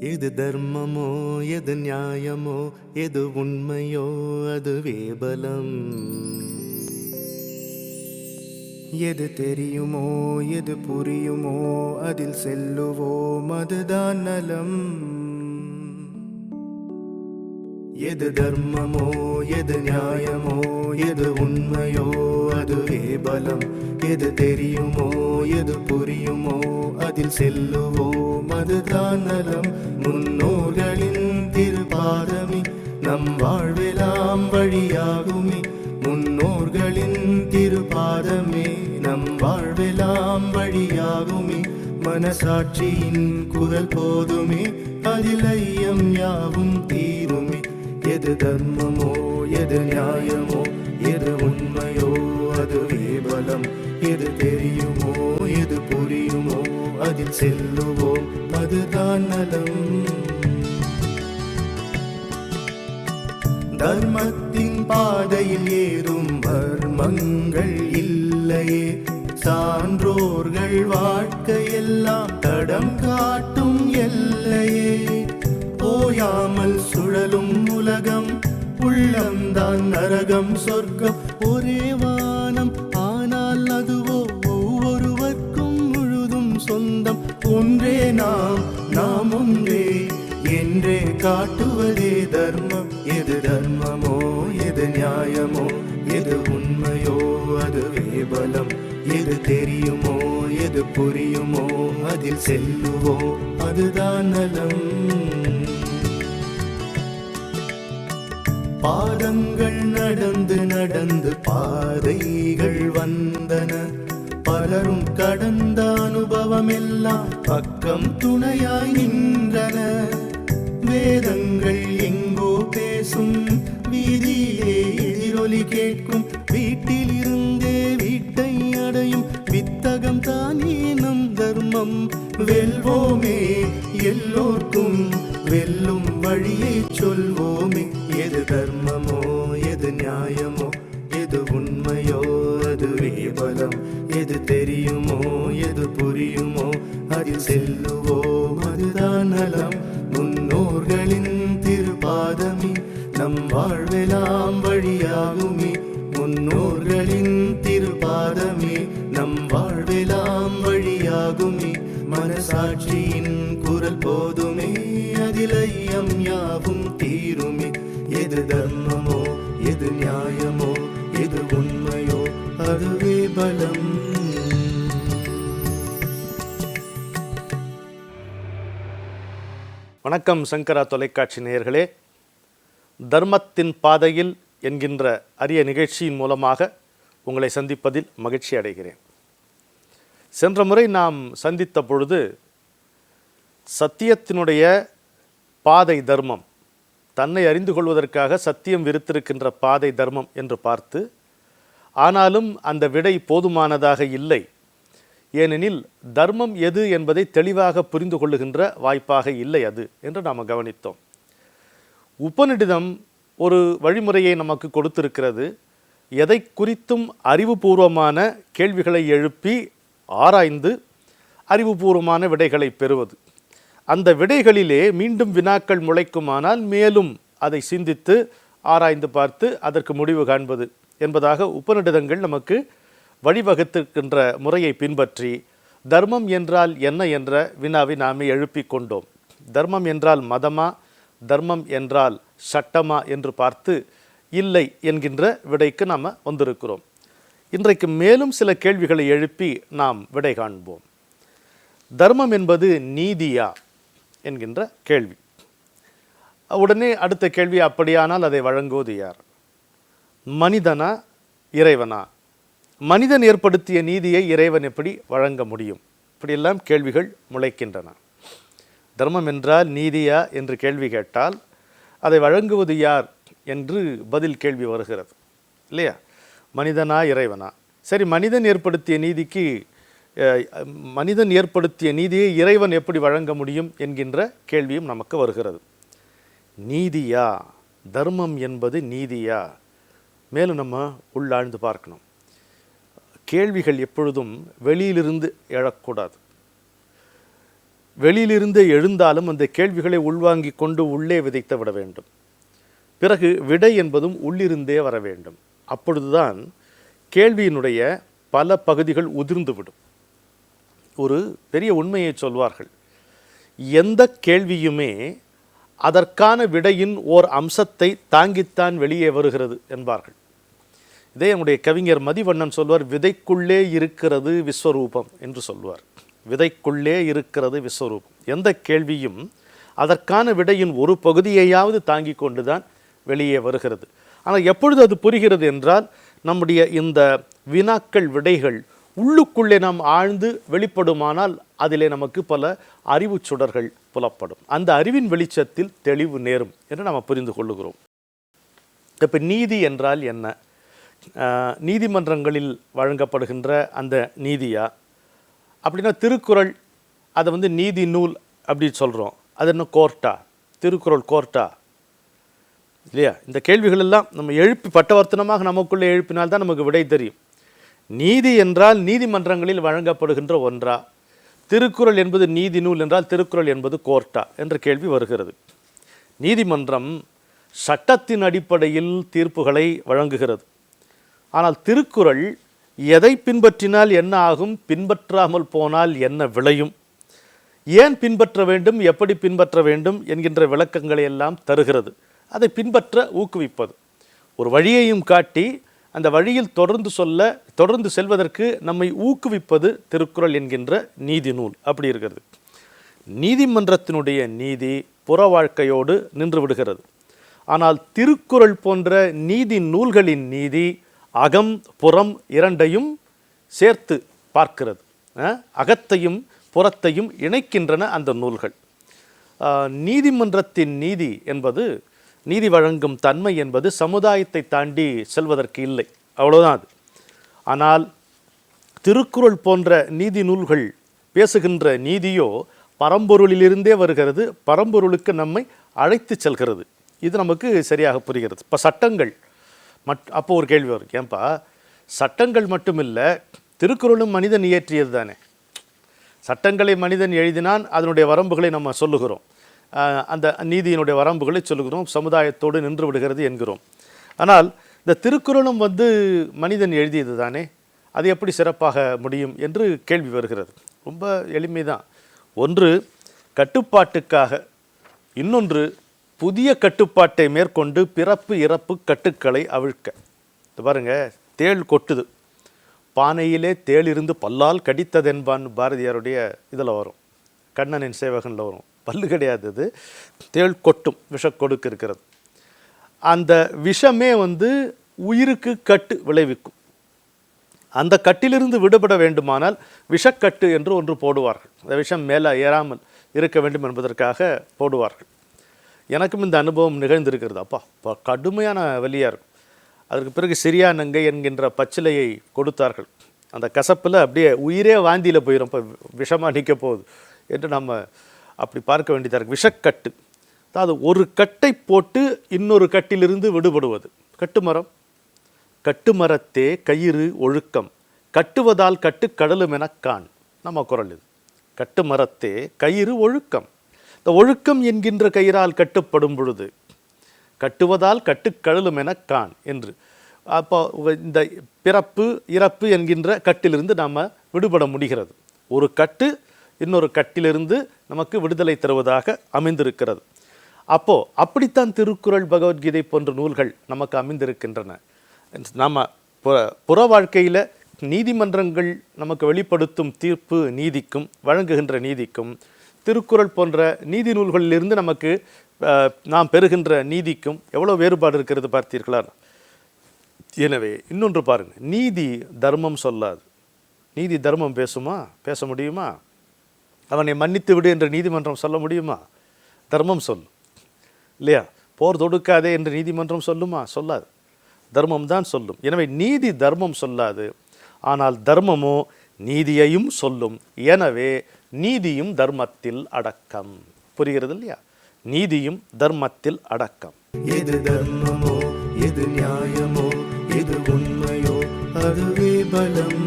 எது தர்மமோ எது நியாயமோ எது உண்மையோ அதுவே பலம். எது தெரியுமோ எது புரியுமோ அதில் செல்லுவோம் அதுதான் நலம். எது தர்மமோ எது நியாயமோ எது உண்மையோ அதுவே பலம். எது தெரியுமோ எது புரியுமோ அதில் செல்லுவோம் அதுதான் நலம். முன்னோர்களின் திருப்பாதமே நம் வாழ்வெல்லாம் வழியாகுமே. முன்னோர்களின் திருப்பாதமே நம் வாழ்வெல்லாம் வழியாகுமே. மனசாட்சியின் குரல் போதுமே அதில் ஐயம் யாவும் தீருமே. எது தர்மமோ எது நியாயமோ எது உண்மையோ அதுவே பலம். எது தெரியுமோ எது புரியுமோ அதில் செல்லுவோம் அதுதான் நலம். தர்மத்தின் பாதையில் ஏதும் மர்மங்கள் இல்லையே. சான்றோர்கள் வாழ்க்கையெல்லாம் தடம் காட்டும் எல்லையே. ஓயாமல் சுழலும் உலகம் உள்ளம்தான் நரகம் சொர்க்கம். ஒரே வானம் ஆனால் அதுவோ ஒவ்வொருவர்க்கும் முழுதும் சொந்தம். ஒன்றே நாம் ஒன்றே என்றே காட்டுவதே தர்மம். எது தர்மமோ எது நியாயமோ எது உண்மையோ அதுவே பலம். எது தெரியுமோ எது புரியுமோ அதில் செல்லுவோம் அதுதான் நலம். பாதங்கள் நடந்து நடந்து பாதைகள் வந்தன. பலரும் கடந்த அனுபவம் எல்லாம் பக்கம் துணையாய் நின்றன. வேதங்கள் எங்கோ பேசும் வீதியே எதிரொலி கேட்கும். வீட்டில் இருந்தே வீட்டை அடையும் வித்தகம் தானே நம் தர்மம். வெல்வோமே எல்லோர்க்கும் வெல்லும் வழியை சொல்வோமே. எது தர்மமோ எது நியாயமோ எது உண்மையோ அதுவே பலம். எது தெரியுமோ எது புரியுமோ அதில் செல்லுவோம் அதுதான் நலம். முன்னோர்களின் திருப்பாதமே நம் வாழ்வெல்லாம் வழியாகுமே. முன்னோர்களின் திருப்பாதமே நம் வாழ்வெல்லாம் வழியாகுமே. மனசாட்சியின் குரல் போதுமே அதில் ஐயம் யாவும் தீருமே. எது தர்மமோ எது நியாயமோ எது உண்மையோ அதுவே பலம். வணக்கம் சங்கரா தொலைக்காட்சி நேயர்களே. தர்மத்தின் பாதையில் என்கின்ற அரிய நிகழ்ச்சியின் மூலமாக உங்களை சந்திப்பதில் மகிழ்ச்சி அடைகிறேன். சென்ற முறை நாம் சந்தித்த பொழுது சத்தியத்தினுடைய பாதை தர்மம், தன்னை அறிந்து கொள்வதற்காக சத்தியம் விரித்திருக்கின்ற பாதை தர்மம் என்று பார்த்து, ஆனாலும் அந்த விடை போதுமானதாக இல்லை. ஏனெனில் தர்மம் எது என்பதை தெளிவாக புரிந்து கொள்ளுகின்ற வாய்ப்பாக இல்லை அது என்று நாம் கவனித்தோம். உபநிடதம் ஒரு வழிமுறையை நமக்கு கொடுத்திருக்கிறது. எதை குறித்தும் அறிவுபூர்வமான கேள்விகளை எழுப்பி ஆராய்ந்து அறிவுபூர்வமான விடைகளை பெறுவது. அந்த விடைகளிலே மீண்டும் வினாக்கள் முளைக்குமானால் மேலும் அதை சிந்தித்து ஆராய்ந்து பார்த்து அதற்கு முடிவு காண்பது என்பதாக உபநிடதங்கள் நமக்கு வழிவகுத்திருக்கின்ற முறையை பின்பற்றி தர்மம் என்றால் என்ன என்ற வினாவை நாமே எழுப்பி கொண்டோம். தர்மம் என்றால் மதமா, தர்மம் என்றால் சட்டமா என்று பார்த்து இல்லை என்கின்ற விடைக்கு நாம் வந்திருக்கிறோம். இன்றைக்கு மேலும் சில கேள்விகளை எழுப்பி நாம் விடை காண்போம். தர்மம் என்பது நீதியா என்கின்ற கேள்வி. உடனே அடுத்த கேள்வி, அப்படியானால் அதை வழங்குவது யார்? மனிதனா இறைவனா? மனிதன் ஏற்படுத்திய நீதியை இறைவன் எப்படி வழங்க முடியும்? இப்படியெல்லாம் கேள்விகள் முளைக்கின்றன. தர்மம் என்றால் நீதியா என்று கேள்வி கேட்டால் அதை வழங்குவது யார் என்று பதில் கேள்வி வருகிறது இல்லையா? மனிதனா இறைவனா? சரி, மனிதன் ஏற்படுத்திய நீதியை இறைவன் எப்படி வழங்க முடியும் என்கின்ற கேள்வியும் நமக்கு வருகிறது. நீதியா, தர்மம் என்பது நீதியா? மேலும் நம்ம உள்ளாழ்ந்து பார்க்கணும். கேள்விகள் எப்பொழுதும் வெளியிலிருந்து எழக்கூடாது. வெளியிலிருந்தே எழுந்தாலும் அந்த கேள்விகளை உள்வாங்கிக் கொண்டு உள்ளே விதைத்து விட வேண்டும். பிறகு விடை என்பதும் உள்ளிருந்தே வர வேண்டும். அப்பொழுதுதான் கேள்வியினுடைய பல பகுதிகள் உதிர்ந்துவிடும். ஒரு பெரிய உண்மையை சொல்வார்கள், எந்த கேள்வியுமே அதற்கான விடையின் ஓர் அம்சத்தை தாங்கித்தான் வெளியே வருகிறது என்பார்கள். இதே நம்முடைய கவிஞர் மதிவண்ணன் சொல்வார், விதைக்குள்ளே இருக்கிறது விஸ்வரூபம் என்று சொல்வார். விதைக்குள்ளே இருக்கிறது விஸ்வரூபம். எந்த கேள்வியும் அதற்கான விடையின் ஒரு பகுதியையாவது தாங்கி கொண்டுதான் வெளியே வருகிறது. ஆனால் எப்பொழுது அது புரிகிறது என்றால், நம்முடைய இந்த வினாக்கள் விடைகள் உள்ளுக்குள்ளே நாம் ஆழ்ந்து வெளிப்படுமானால் அதிலே நமக்கு பல அறிவு சுடர்கள் புலப்படும். அந்த அறிவின் வெளிச்சத்தில் தெளிவு நேரும் என்று நாம் புரிந்து கொள்ளுகிறோம். இப்போ நீதி என்றால் என்ன? நீதிமன்றங்களில் வழங்கப்படுகின்ற அந்த நீதியா? அப்படின்னா திருக்குறள் அதை நீதி நூல் அப்படின்னு சொல்கிறோம். அது என்ன கோர்ட்டா? திருக்குறள் கோர்ட்டா? இல்லையா? இந்த கேள்விகள் எல்லாம் நம்ம எழுப்பி பட்டவர்த்தனமாக நமக்குள்ளே எழுப்பினால்தான் நமக்கு விடை தெரியும். நீதி என்றால் நீதிமன்றங்களில் வழங்கப்படுகின்ற ஒன்றா? திருக்குறள் என்பது நீதி நூல் என்றால் திருக்குறள் என்பது கோர்ட்டா என்ற கேள்வி வருகிறது. நீதிமன்றம் சட்டத்தின் அடிப்படையில் தீர்ப்புகளை வழங்குகிறது. ஆனால் திருக்குறள் எதை பின்பற்றினால் என்ன ஆகும், பின்பற்றாமல் போனால் என்ன விளையும், ஏன் பின்பற்ற வேண்டும், எப்படி பின்பற்ற வேண்டும் என்கின்ற விளக்கங்களை எல்லாம் தருகிறது. அதை பின்பற்ற ஊக்குவிப்பது, ஒரு வழியையும் காட்டி அந்த வழியில் தொடர்ந்து செல்வதற்கு நம்மை ஊக்குவிப்பது திருக்குறள் என்கின்ற நீதி நூல். அப்படி இருக்கிறது. நீதிமன்றத்தினுடைய நீதி புற வாழ்க்கையோடு நின்று விடுகிறது. ஆனால் திருக்குறள் போன்ற நீதி நூல்களின் நீதி அகம் புறம் இரண்டையும் சேர்த்து பார்க்கிறது. அகத்தையும் புறத்தையும் இணைக்கின்றன அந்த நூல்கள். நீதிமன்றத்தின் நீதி என்பது, நீதி வழங்கும் தன்மை என்பது சமுதாயத்தை தாண்டி செல்வதற்கு இல்லை, அவ்வளோதான் அது. ஆனால் திருக்குறள் போன்ற நீதி நூல்கள் பேசுகின்ற நீதியோ பரம்பொருளிலிருந்தே வருகிறது, பரம்பொருளுக்கு நம்மை அழைத்து செல்கிறது. இது நமக்கு சரியாக புரிகிறது. இப்போ சட்டங்கள் அப்போ ஒரு கேள்வி வரும், ஏன்பா சட்டங்கள் மட்டுமில்லை, திருக்குறளும் மனிதன் இயற்றியது தானே. சட்டங்களை மனிதன் எழுதினான், அதனுடைய வரம்புகளை நம்ம சொல்லுகிறோம், அந்த நீதியினுடைய வரம்புகளை சொல்லுகிறோம், சமுதாயத்தோடு நின்று விடுகிறது என்கிறோம். ஆனால் இந்த திருக்குறளும் மனிதன் எழுதியது தானே, அது எப்படி சிறப்பாக முடியும் என்று கேள்வி வருகிறது. ரொம்ப எளிமைதான். ஒன்று கட்டுப்பாட்டுக்காக, இன்னொன்று புதிய கட்டுப்பாட்டை மேற்கொண்டு பிறப்பு இறப்பு கட்டுக்களை அவிழ்க்க. பாருங்க, தேள் கொட்டுது, பானையிலே தேள் இருந்து பல்லால் கடித்ததென்பான் பாரதியாருடைய இதில் வரும், கண்ணனின் சேவகனில் வரும். பல்லு கிடையாது, அது தேள் கொட்டும், விஷக்கொடுக்கு இருக்கிறது. அந்த விஷமே உயிருக்கு கட்டு விளைவிக்கும். அந்த கட்டிலிருந்து விடுபட வேண்டுமானால் விஷக்கட்டு என்று ஒன்று போடுவார்கள். அந்த விஷம் மேலே ஏறாமல் இருக்க வேண்டும் என்பதற்காக போடுவார்கள். எனக்கும் இந்த அனுபவம் நிகழ்ந்திருக்கிறது. அப்பா கடுமையான வலியாக இருக்கும். அதற்கு பிறகு சிரியா நங்கை என்கின்ற பச்சிலையை கொடுத்தார்கள். அந்த கசப்பில் அப்படியே உயிரே வாந்தியில் போயிடும், இப்போ விஷமாக நிற்க போகுது என்று நம்ம அப்படி பார்க்க வேண்டியதாக இருக்குது. விஷக்கட்டு, அதாவது ஒரு கட்டை போட்டு இன்னொரு கட்டிலிருந்து விடுபடுவது. கட்டுமரம், கட்டுமரத்தே கயிறு ஒழுக்கம், கட்டுவதால் கட்டு கடலும் என கான். நம்ம குறள் இது. கட்டுமரத்தே கயிறு ஒழுக்கம். இந்த ஒழுக்கம் என்கின்ற கயிறால் கட்டுப்படும் பொழுது கட்டுவதால் கட்டுக்கடலும் என கான் என்று. அப்போ இந்த பிறப்பு இறப்பு என்கின்ற கட்டிலிருந்து நாம் விடுபட முடிகிறது. ஒரு கட்டு இன்னொரு கட்டிலிருந்து நமக்கு விடுதலை தருவதாக அமைந்திருக்கிறது. அப்படித்தான் திருக்குறள், பகவத்கீதை போன்ற நூல்கள் நமக்கு அமைந்திருக்கின்றன. நாம் புற வாழ்க்கையில் நீதிமன்றங்கள் நமக்கு வெளிப்படுத்தும் தீர்ப்பு நீதிக்கும், வழங்குகின்ற நீதிக்கும், திருக்குறள் போன்ற நீதி நூல்களிலிருந்து நமக்கு நாம் பெறுகின்ற நீதிக்கும் எவ்வளோ வேறுபாடு இருக்கிறது பார்த்தீர்களா? எனவே இன்னொன்று பாருங்கள், நீதி தர்மம் சொல்லாது. நீதி தர்மம் பேசுமா? பேச முடியுமா? அவனை மன்னித்து விடு என்று நீதிமன்றம் சொல்ல முடியுமா? தர்மம் சொல்லும், இல்லையா? போர் தொடுக்காதே என்று நீதிமன்றம் சொல்லுமா? சொல்லாது. தர்மம் தான் சொல்லும். எனவே நீதி தர்மம் சொல்லாது, ஆனால் தர்மமோ நீதியையும் சொல்லும். எனவே நீதியும் தர்மத்தில் அடக்கம். புரிகிறது இல்லையா? நீதியும் தர்மத்தில் அடக்கம். எது தர்மமோ, எது நியாயமோ, எது உண்மையோ, அதுவே பலம்.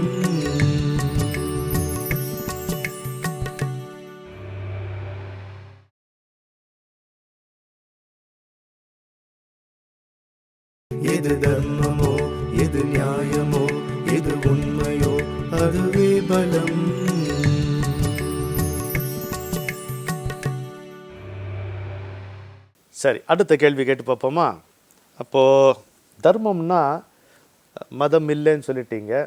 எது தர்மமோ எது நியாயமோ எது உண்மையோ அதுவே பலம். சரி, அடுத்த கேள்வி கேட்டு பார்ப்போமா? அப்போது தர்மம்னா மதம் இல்லைன்னு சொல்லிட்டீங்க,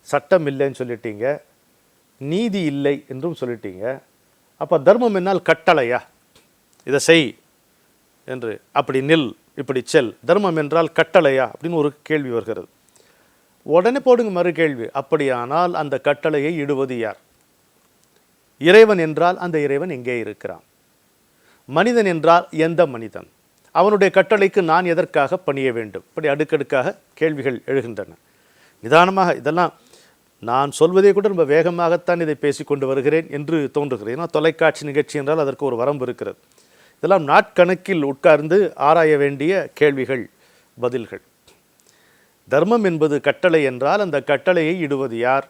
சட்டம் இல்லைன்னு சொல்லிட்டீங்க, நீதி இல்லை என்றும் சொல்லிட்டீங்க. அப்போ தர்மம் என்னால் கட்டளையா? இதை செய் என்று, அப்படி நில், இப்படி செல், தர்மம் என்றால் கட்டளையா அப்படின்னு ஒரு கேள்வி வருகிறது. உடனே போடுங்க மறு கேள்வி, அப்படியானால் அந்த கட்டளையை இடுவது யார்? இறைவன் என்றால் அந்த இறைவன் எங்கே இருக்கிறான்? மனிதன் என்றால் எந்த மனிதன்? அவனுடைய கட்டளைக்கு நான் எதற்காக பணிய வேண்டும்? இப்படி அடுக்கடுக்காக கேள்விகள் எழுகின்றன. நிதானமாக, இதெல்லாம் நான் சொல்வதே கூட ரொம்ப வேகமாகத்தான் இதை பேசிக்கொண்டு வருகிறேன் என்று தோன்றுகிறது. ஏன்னா தொலைக்காட்சி நிகழ்ச்சி என்றால் அதற்கு ஒரு வரம்பு இருக்கிறது. இதெல்லாம் நாட்கணக்கில் உட்கார்ந்து ஆராய வேண்டிய கேள்விகள், பதில்கள். தர்மம் என்பது கட்டளை என்றால் அந்த கட்டளையை இடுவது யார்?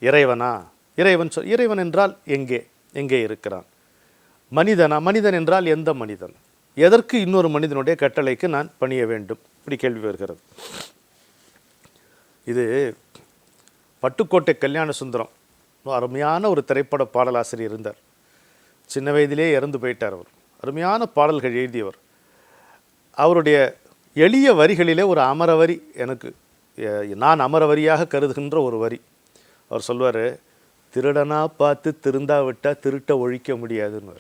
இறைவனா? இறைவன் என்றால் எங்கே எங்கே இருக்கிறான்? மனிதனா? மனிதன் என்றால் எந்த மனிதன்? எதற்கு இன்னொரு மனிதனுடைய கட்டளைக்கு நான் பணிய வேண்டும்? இப்படி கேள்வி வருகிறது. இது பட்டுக்கோட்டை கல்யாண சுந்தரம், அருமையான ஒரு திரைப்பட பாடலாசிரியர் இருந்தார். சின்ன வயதிலே இறந்து போயிட்டார். அவர் அருமையான பாடல்கள் எழுதியவர். அவருடைய எளிய வரிகளிலே ஒரு அமரவரி எனக்கு, நான் அமரவரியாக கருதுகின்ற ஒரு வரி. அவர் சொல்வார், திருடனா பார்த்து திருந்தா விட்டால் திருட்ட ஒழிக்க முடியாதுன்னு.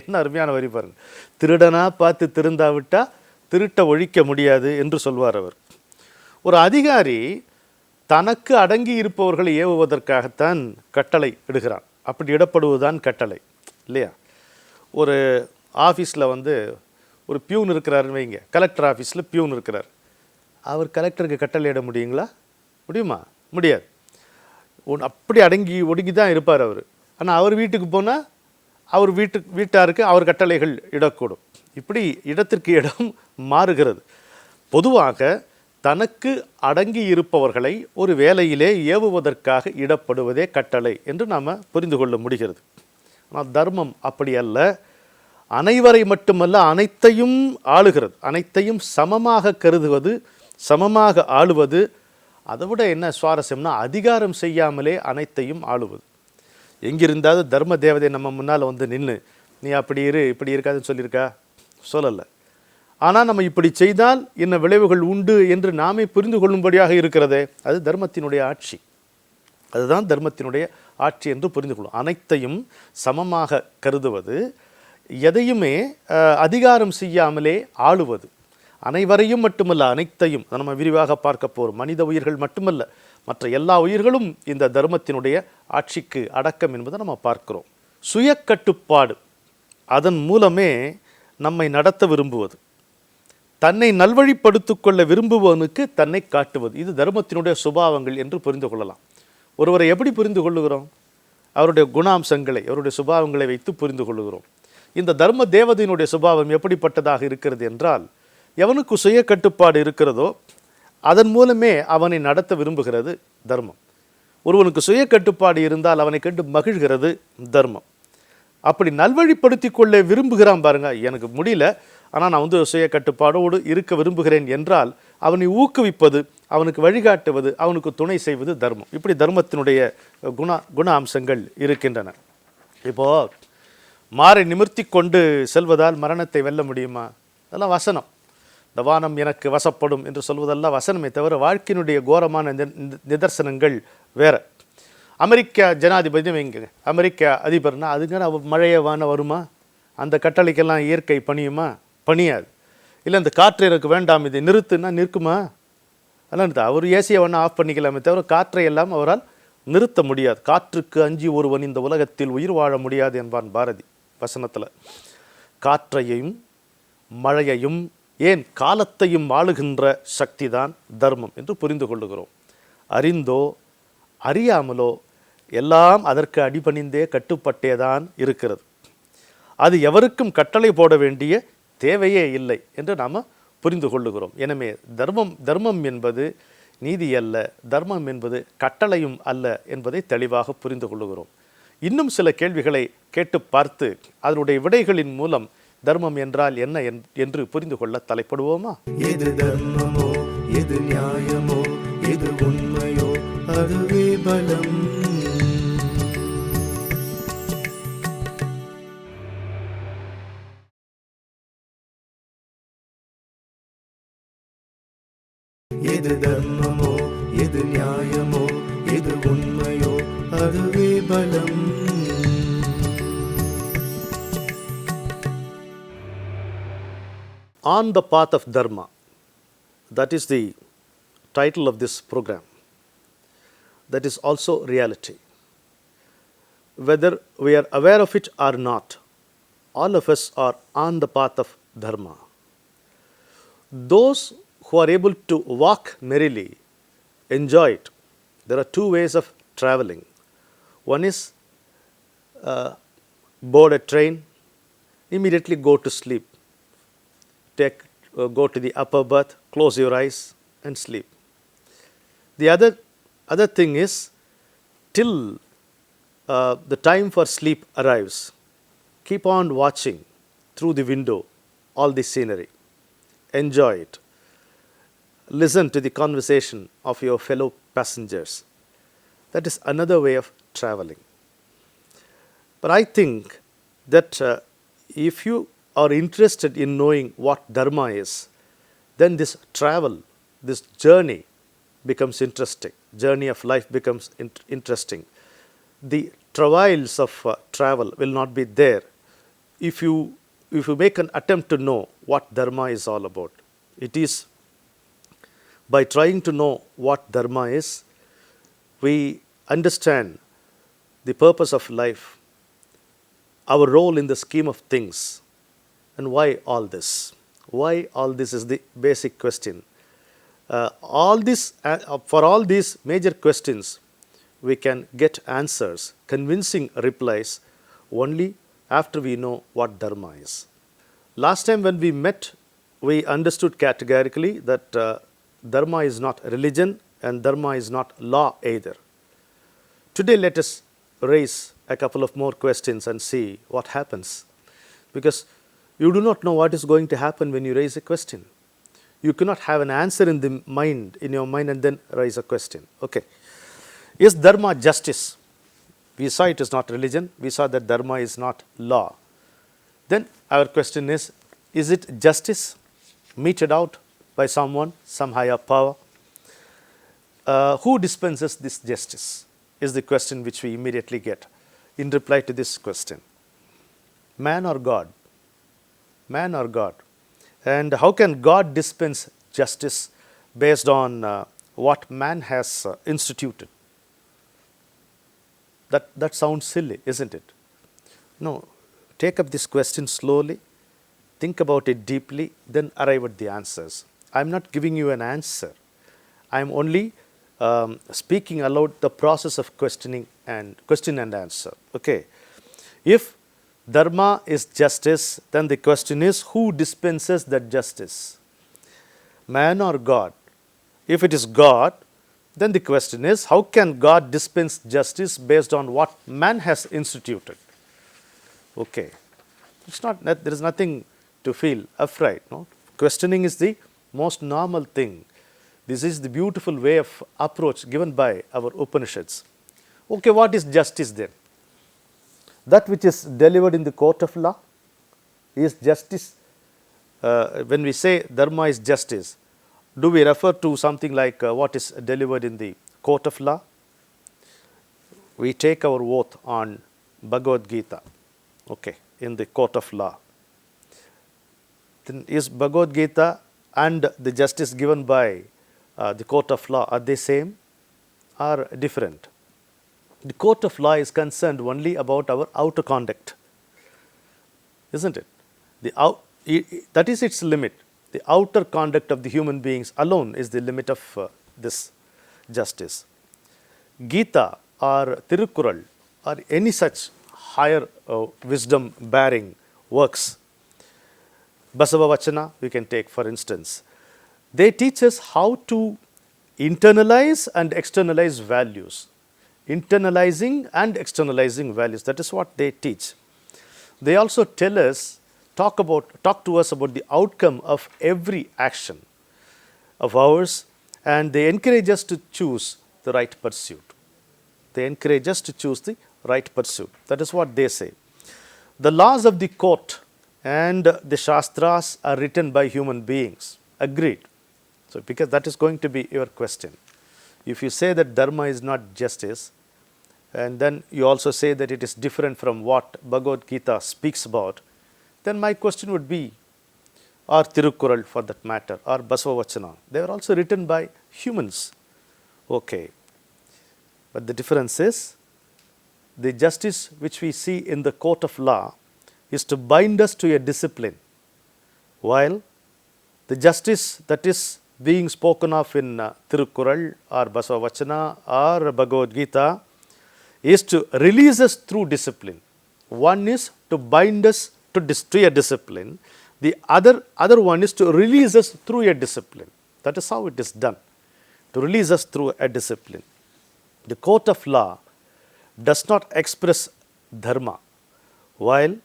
என்ன அருமையான வரி பாருங்க. திருடனா பார்த்து திருந்தா விட்டால் திருட்ட ஒழிக்க முடியாது என்று சொல்வார் அவர். ஒரு அதிகாரி தனக்கு அடங்கி இருப்பவர்களை ஏவுவதற்காகத்தான் கட்டளை இடுகிறான். அப்படி இடப்படுவதுதான் கட்டளை இல்லையா? ஒரு ஆஃபீஸில் ஒரு பியூன் இருக்கிறாருன்னு வைங்க, கலெக்டர் ஆஃபீஸில் பியூன் இருக்கிறார். அவர் கலெக்டருக்கு கட்டளை இட முடியுங்களா? முடியுமா? முடியாது. அப்படி அடங்கி ஒடுங்கி தான் இருப்பார் அவர். ஆனால் அவர் வீட்டுக்கு போனால் அவர் வீட்டாருக்கு அவர் கட்டளைகள் இடக்கூடும். இப்படி இடத்திற்கு இடம் மாறுகிறது. பொதுவாக தனக்கு அடங்கி இருப்பவர்களை ஒரு வேலையிலே ஏவுவதற்காக இடப்படுவதே கட்டளை என்று நாம் புரிந்து கொள்ள முடிகிறது. ஆனால் தர்மம் அப்படி அல்ல. அனைவரை மட்டுமல்ல, அனைத்தையும் ஆளுகிறது. அனைத்தையும் சமமாக கருதுவது, சமமாக ஆளுவது. அதை விட என்ன சுவாரஸ்யம்னா, அதிகாரம் செய்யாமலே அனைத்தையும் ஆளுவது. எங்கிருந்தாவது தர்ம தேவதை நம்ம முன்னால் நின்று நீ அப்படி இரு இப்படி இருக்காதுன்னு சொல்லியிருக்கா? சொல்லலை. ஆனால் நம்ம இப்படி செய்தால் என்ன விளைவுகள் உண்டு என்று நாமே புரிந்து கொள்ளும்படியாக இருக்கிறதே, அது தர்மத்தினுடைய ஆட்சி. அதுதான் தர்மத்தினுடைய ஆட்சி என்று புரிந்து கொள்ளும். அனைத்தையும் சமமாக கருதுவது, எதையுமே அதிகாரம் செய்யாமலே ஆளுவது. அனைவரையும் மட்டுமல்ல, அனைத்தையும் நம்ம விரிவாக பார்க்க போகிறோம். மனித உயிர்கள் மட்டுமல்ல, மற்ற எல்லா உயிர்களும் இந்த தர்மத்தினுடைய ஆட்சிக்கு அடக்கம் என்பதை நம்ம பார்க்கிறோம். சுய கட்டுப்பாடு, அதன் மூலமே நம்மை நடத்த விரும்புவது, தன்னை நல்வழிப்படுத்தி கொள்ள விரும்புவனுக்கு தன்னை காட்டுவது, இது தர்மத்தினுடைய சுபாவங்கள் என்று புரிந்து கொள்ளலாம். ஒருவரை எப்படி புரிந்து கொள்ளுகிறோம்? அவருடைய குணாம்சங்களை, அவருடைய சுபாவங்களை வைத்து புரிந்து கொள்ளுகிறோம். இந்த தர்ம தேவதையினுடைய சுபாவம் எப்படிப்பட்டதாக இருக்கிறது என்றால், எவனுக்கு சுய கட்டுப்பாடு இருக்கிறதோ அதன் மூலமே அவனை நடத்த விரும்புகிறது தர்மம். ஒருவனுக்கு சுய கட்டுப்பாடு இருந்தால் அவனை கண்டு மகிழ்கிறது தர்மம். அப்படி நல்வழிப்படுத்தி கொள்ள விரும்புகிறான் பாருங்க, எனக்கு முடியல ஆனால் நான் சுய கட்டுப்பாடோடு இருக்க விரும்புகிறேன் என்றால் அவனை ஊக்குவிப்பது, அவனுக்கு வழிகாட்டுவது, அவனுக்கு துணை செய்வது தர்மம். இப்படி தர்மத்தினுடைய குண அம்சங்கள் இருக்கின்றன. இப்போது மாறை நிமிர்த்தி கொண்டு செல்வதால் மரணத்தை வெல்ல முடியுமா? அதெல்லாம் வசனம். இந்த வானம் எனக்கு வசப்படும் என்று சொல்வதெல்லாம் வசனமே தவிர வாழ்க்கையினுடைய கோரமான நிதர்சனங்கள் வேற. அமெரிக்கா ஜனாதிபதி வைங்க, அமெரிக்கா அதிபர்னா அதுங்க மழைய வானம் வருமா? அந்த கட்டளைக்கெல்லாம் இயற்கை பணியுமா? பணியாது. இல்லை இந்த காற்று எனக்கு வேண்டாம் இதை நிறுத்துன்னா நிற்குமா? அதெல்லாம் அவர் ஏசியை வேணா ஆஃப் பண்ணிக்கலாமே தவிர காற்றை எல்லாம் அவரால் நிறுத்த முடியாது. காற்றுக்கு அஞ்சி ஒருவன் இந்த உலகத்தில் உயிர் வாழ முடியாது என்பான் பாரதி வசனத்தில். காற்றையும் மழையையும் ஏன் காலத்தையும் ஆளுகின்ற சக்தி தான் தர்மம் என்று புரிந்து கொள்ளுகிறோம். அறிந்தோ அறியாமலோ எல்லாம் அதற்கு அடிபணிந்தே கட்டுப்பட்டேதான் இருக்கிறது. அது எவருக்கும் கட்டளை போட வேண்டிய தேவையே இல்லை என்று நாம் புரிந்து கொள்ளுகிறோம். எனவே தர்மம் என்பது நீதி அல்ல, தர்மம் என்பது கட்டளையும் அல்ல என்பதை தெளிவாக புரிந்து கொள்ளுகிறோம். இன்னும் சில கேள்விகளை கேட்டு பார்த்து அதனுடைய விடைகளின் மூலம் தர்மம் என்றால் என்ன என்று புரிந்து கொள்ள தலைப்படுவோமா? எது தர்மமோ எது நியாயமோ எது உண்மையோ அதுவே பலம். எது தர்மமோ எது நியாயமோ எது உண்மையோ அதுவே பலம். On the path of Dharma, that is the title of this program. That is also reality. Whether we are aware of it or not, all of us are on the path of Dharma. Those who are able to walk merrily enjoy it. There are two ways of traveling. One is board a train, immediately go to sleep. Go to the upper berth, close your eyes and sleep. The other thing is till the time for sleep arrives, keep on watching through the window all the scenery. Enjoy it. Listen to the conversation of your fellow passengers. That is another way of traveling. But I think that if you are interested in knowing what Dharma is, then this travel, this journey becomes interesting. Journey of life becomes interesting. The travails of travel will not be there if you make an attempt to know what Dharma is all about. It is by trying to know what Dharma is, we understand the purpose of life, our role in the scheme of things, and why all this? Why all this is the basic question. For all these major questions, we can get answers, convincing replies, only after we know what Dharma is. Last time when we met, we understood categorically that Dharma is not religion and Dharma is not law either. Today let us raise a couple of more questions and see what happens. Because you do not know what is going to happen when you raise a question. You cannot have an answer in your mind and then raise a question. Okay. Is Dharma justice? We saw it is not religion. We saw that Dharma is not law. Then our question is it justice meted out by someone, some higher power? Who dispenses this justice is the question which we immediately get in reply to this question. Man or God? Man or God? And how can God dispense justice based on what man has instituted? That sounds silly, isn't it? No, take up this question slowly, think about it deeply, then arrive at the answers. I am not giving you an answer. I am only speaking aloud the process of question and answer. Okay. If Dharma is justice, then the question is who dispenses that justice? Man or God? If it is God, then the question is how can God dispense justice based on what man has instituted? Okay. It's not that there is nothing to feel afraid. No? Questioning is the most normal thing. This is the beautiful way of approach given by our Upanishads. Okay, what is justice then? That which is delivered in the court of law is justice. When we say Dharma is justice, do we refer to something like what is delivered in the court of law? We take our oath on Bhagavad Gita, okay, in the court of law. Then is Bhagavad Gita and the justice given by the court of law, are they same or different? The court of law is concerned only about our outer conduct, isn't it? That is its limit. The outer conduct of the human beings alone is the limit of this justice. Gita or Tirukkural or any such higher wisdom bearing works, Basava Vachana we can take for instance, they teach us how to internalize and externalize values. Internalizing and externalizing values, that is what they teach. They also tell us talk to us about the outcome of every action of ours, and they encourage us to choose the right pursuit. They encourage us to choose the right pursuit. That is what they say. The laws of the court and the Shastras are written by human beings. Agreed. So, because that is going to be your question. If you say that Dharma is not justice, and then you also say that it is different from what Bhagavad Gita speaks about, then my question would be, or Tirukkural for that matter, or Basavavachana, they were also written by humans. Okay. But the difference is, the justice which we see in the court of law is to bind us to a discipline, while the justice that is being spoken of in Tirukkural or Basavavachana or Bhagavad Gita is to release us through discipline. One is to bind us to a discipline. The other one is to release us through a discipline. That is how it is done, to release us through a discipline. The court of law does not express dharma, while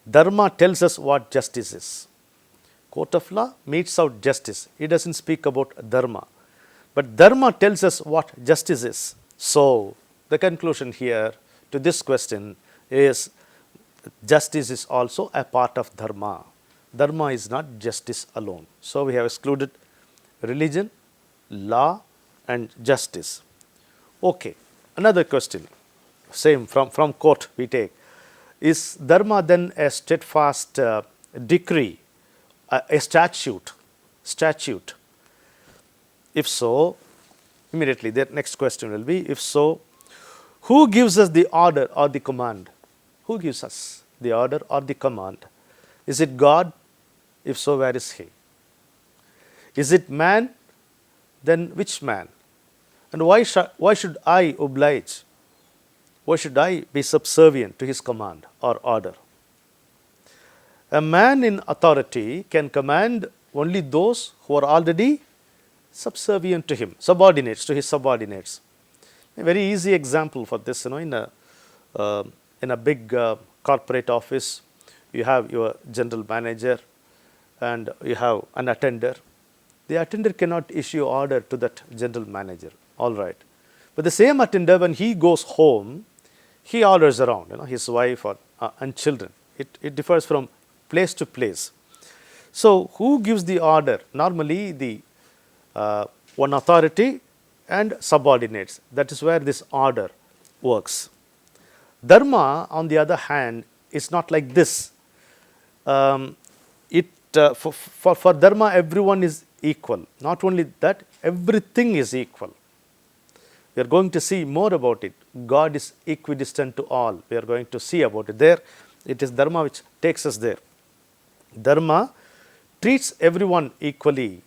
dharma tells us what justice is. Court of law metes out justice. It doesn't speak about dharma. But dharma tells us what justice is. So, the conclusion here to this question is, justice is also a part of dharma. Dharma is not justice alone. So, we have excluded religion, law and justice. Okay. Another question, same from court we take. Is dharma then a steadfast decree, a statute? If so, immediately the next question will be, if so, who gives us the order or the command? Who gives us the order or the command? Is it God? If so, where is He? Is it man? Then which man? And why should I oblige? Why should I be subservient to his command or order? A man in authority can command only those who are already subservient to him, subordinates to his subordinates. A very easy example for this, in a big corporate office, you have your general manager and you have an attender. The attender cannot issue order to that general manager. All right. But the same attender, when he goes home, he orders around, his wife and children. It differs from place to place. So, who gives the order? Normally, the one authority and subordinates. That is where this order works. Dharma, on the other hand, is not like this. For Dharma, everyone is equal. Not only that, everything is equal. We are going to see more about it. God is equidistant to all. We are going to see about it. There, it is Dharma which takes us there. Dharma treats everyone equally.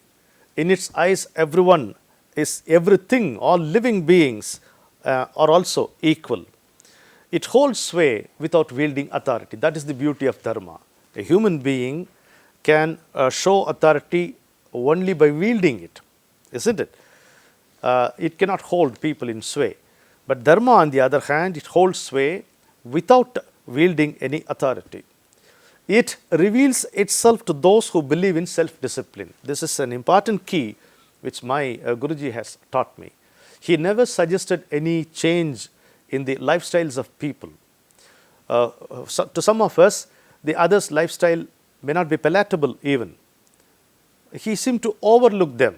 In its eyes, everything, all living beings are also equal. It holds sway without wielding authority. That is the beauty of Dharma. A human being can show authority only by wielding it, isn't it? It cannot hold people in sway. But Dharma, on the other hand, it holds sway without wielding any authority. It reveals itself to those who believe in self-discipline. This is an important key which my Guruji has taught me. He never suggested any change in the lifestyles of people. To some of us, the other's lifestyle may not be palatable even. He seemed to overlook them.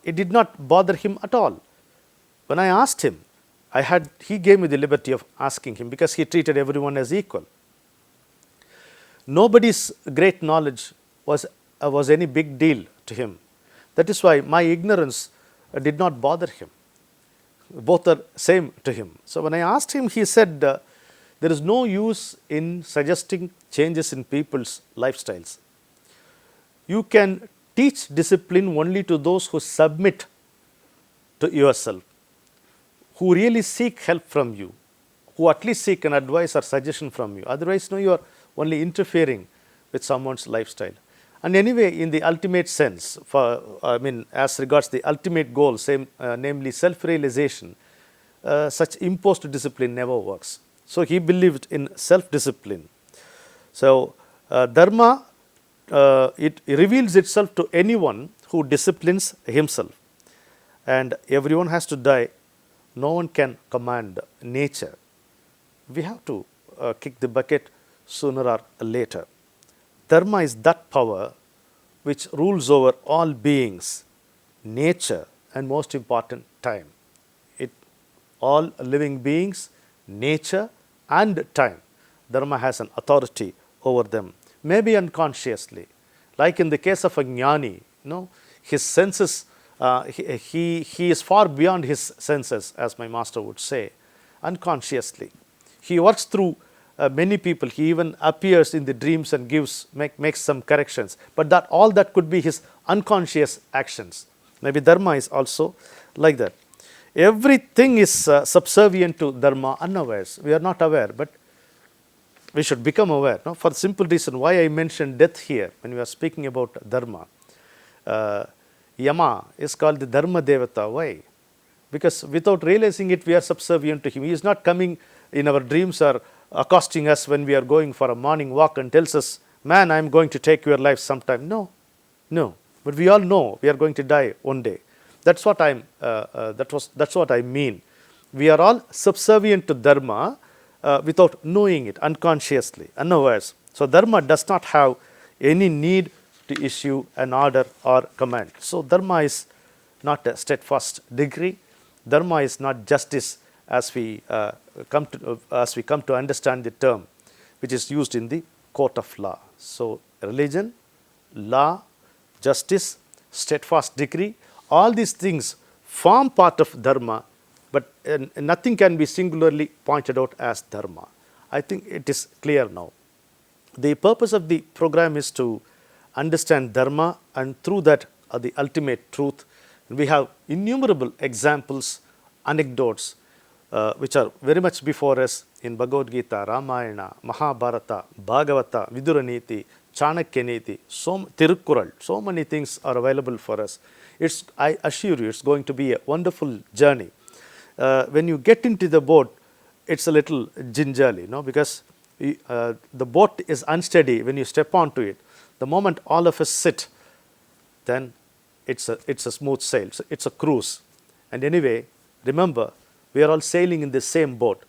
It did not bother him at all. When I asked him, he gave me the liberty of asking him because he treated everyone as equal. Nobody's great knowledge was any big deal to him. That is why my ignorance did not bother him. Both are same to him. So when I asked him, he said, there is no use in suggesting changes in people's lifestyles. You can teach discipline only to those who submit to yourself, who really seek help from you, who at least seek an advice or suggestion from you. Otherwise, no, you are only interfering with someone's lifestyle. And anyway, in the ultimate sense, as regards the ultimate goal, namely self-realization, such imposed discipline never works. So he believed in self-discipline. So Dharma, it reveals itself to anyone who disciplines himself. And everyone has to die. No one can command nature. We have to kick the bucket sooner or later. Dharma is that power which rules over all beings, nature, and most important, time. All living beings, nature, and time. Dharma has an authority over them, maybe unconsciously. Like in the case of a jnani, his senses, he is far beyond his senses, as my master would say, unconsciously. He works through many people. He even appears in the dreams and makes some corrections. But all that could be his unconscious actions. Maybe Dharma is also like that. Everything is subservient to Dharma unawares. We are not aware, but we should become aware. For the simple reason why I mentioned death here when we are speaking about Dharma. Yama is called the Dharma Devata. Why? Because without realizing it, we are subservient to him. He is not coming in our dreams or accosting us when we are going for a morning walk and tells us, man, I am going to take your life sometime. No. But we all know we are going to die one day. That's what that's what I mean. We are all subservient to Dharma without knowing it, unconsciously, unawares. So Dharma does not have any need to issue an order or command. So Dharma is not a steadfast degree. Dharma is not justice as we come to understand the term, which is used in the court of law. So religion, law, justice, steadfast degree, all these things form part of Dharma, but nothing can be singularly pointed out as Dharma. I think it is clear now. The purpose of the program is to understand Dharma, and through that the ultimate truth. We have innumerable examples, anecdotes, which are very much before us in Bhagavad Gita, Ramayana, Mahabharata, Bhagavata, Viduraniti, Chanakyaniti, Tirukkural. So many things are available for us. I assure you, it's going to be a wonderful journey. When you get into the boat, it's a little gingerly, because the boat is unsteady when you step onto it. The moment all of us sit, then it's a smooth sail. It's a cruise. And anyway, remember, we are all sailing in the same boat.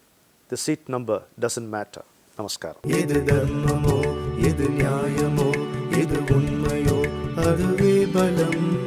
The seat number doesn't matter. Namaskaram. எது தர்மமோ எது நியாயமோ எது உண்மையோ அதுவே பலம்